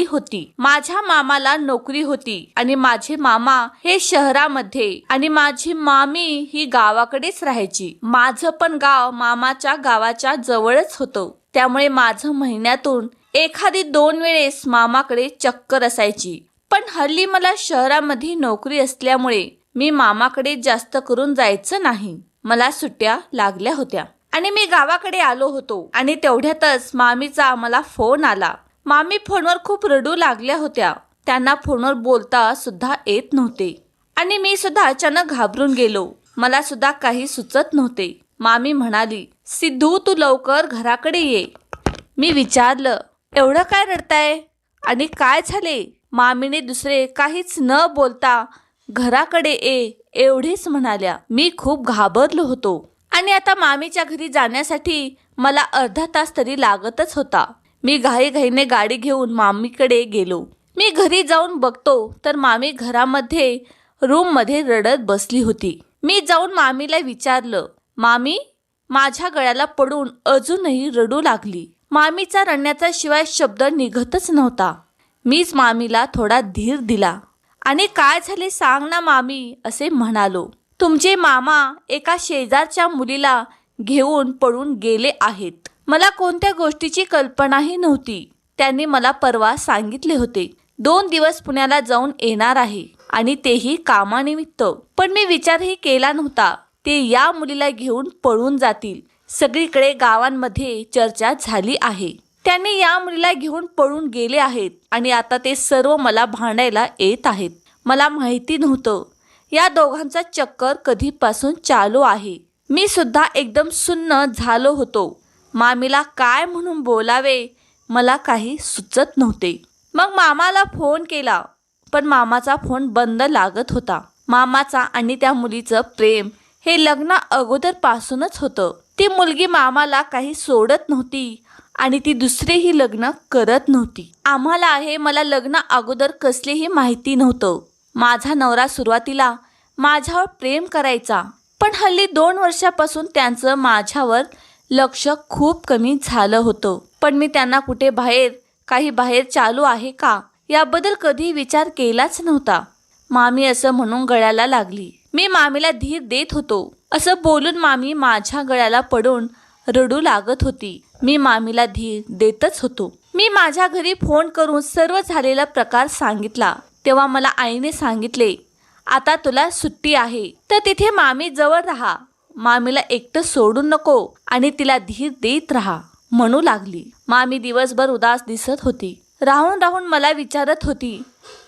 होती। माझ्या मामाला नोकरी होती आणि माझे मामा हे शहरामध्ये आणि माझी मामी ही गावाकडेच राहायची। माझं पण गाव मामाच्या गावाच्या जवळच होतं, त्यामुळे माझं महिन्यातून एखादी 2 वेळेस मामाकडे चक्कर असायची। पण हल्ली मला शहरामध्ये नोकरी असल्यामुळे मी मामाकडे जास्त करून जायचं नाही। मला सुट्ट्या लागल्या होत्या आणि मी गावाकडे आलो होतो आणि तेवढ्यातच मामीचा मला फोन आला। मामी फोनवर खूप रडू लागल्या होत्या। त्यांना फोनवर बोलता सुद्धा येत नव्हते आणि मी सुद्धा अचानक घाबरून गेलो। मला सुद्धा काही सुचत नव्हते। मामी म्हणाली, सिद्धू तू लवकर घराकडे ये। मी विचारलं, एवढं काय रडताय आणि काय झाले? मामीने दुसरे काहीच न बोलता घराकडे ये एवढेच म्हणाल्या। मी खूप घाबरलो होतो आणि आता मामीच्या घरी जाण्यासाठी मला अर्धा तास तरी लागतच होता। मी घाईघाईने गाडी घेऊन मामीकडे गेलो। मी घरी जाऊन बघतो तर मामी घरामध्ये रूम मध्ये रडत बसली होती। मी जाऊन मामीला विचारलं, मामी माझ्या गळ्याला पडून अजूनही रडू लागली। मामीचा रडण्याचा शिवाय शब्द निघतच नव्हता। मीच मामीला थोडा धीर दिला आणि काय झाले सांग ना मामी असे म्हणालो। तुमचे मामा एका शेजारच्या मुलीला घेऊन पळून गेले आहेत। मला कोणत्या गोष्टीची कल्पनाही नव्हती। त्यांनी मला परवा सांगितले होते 2 दिवस पुण्याला जाऊन येणार आहे आणि तेही कामानिमित्त। पण मी विचारही केला नव्हता ते या मुलीला घेऊन पळून जातील। सगळीकडे गावांमध्ये चर्चा झाली आहे। त्यांनी या मुलीला घेऊन पळून गेले आहेत आणि आता ते सर्व मला भांडायला येत आहेत। मला माहिती नव्हतं या दोघांचा चक्कर कधीपासून चालू आहे। मी सुद्धा एकदम सुन्न झालो होतो। मामीला काय म्हणून बोलावे मला काही सुचत नव्हते। मग मामाला फोन केला पण मामाचा फोन बंद लागत होता। मामाचा आणि त्या मुलीचं प्रेम हे लग्ना अगोदरपासूनच होतं। ती मुलगी मामाला काही सोडत नव्हती आणि ती दुसरेही लग्न करत नव्हती। आम्हाला हे मला लग्ना अगोदर कसलेही माहिती नव्हतं। माझा नवरा सुरुवातीला माझ्यावर प्रेम करायचा, पण हल्ली 2 वर्षापासून त्यांचं माझ्यावर लक्ष खूप कमी झालं होतं। पण मी त्यांना कुठे बाहेर चालू आहे का याबद्दल कधी विचार केलाच नव्हता। मामी असं म्हणून गळ्याला लागली। मी मामीला धीर देत होतो। असं बोलून मामी माझ्या गळ्याला पडून रडू लागत होती। मी मामीला धीर देतच होतो। मी माझ्या घरी फोन करून सर्व झालेला प्रकार सांगितला। तेव्हा मला आईने सांगितले, आता तुला सुट्टी आहे तर तिथे मामी जवळ राहा। मामीला एकटं सोडू नको आणि तिला धीर देत राहा म्हणू लागली। मामी दिवसभर उदास दिसत होती। राहून राहून मला विचारत होती,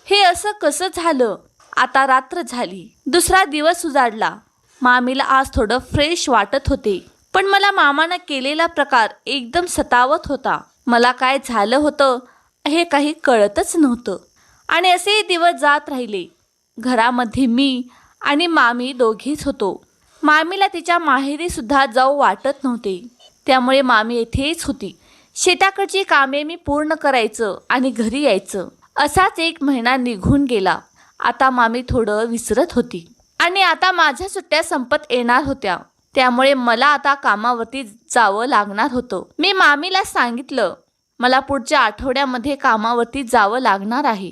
हे असं कसं झालं? आता रात्र झाली, दुसरा दिवस उजाडला। मामीला आज थोडं फ्रेश वाटत होते, पण मला मामानं केलेला प्रकार एकदम सतावत होता। मला काय झालं होतं हे काही कळतच नव्हतं आणि असे दिवस जात राहिले। घरामध्ये मी आणि मामी दोघीच होतो। मामीला तिच्या माहेरी सुद्धा जाऊ वाटत नव्हते, त्यामुळे मामी येथेच होती। शेताकडची कामे मी पूर्ण करायचं आणि घरी यायचं। असाच 1 महिना निघून गेला। आता मामी थोडं विसरत होती आणि आता माझ्या सुट्ट्या संपत येणार होत्या, त्यामुळे मला आता कामावरती जावं लागणार होतं। मी मामीला सांगितलं, मला पुढच्या आठवड्यामध्ये कामावरती जावं लागणार आहे।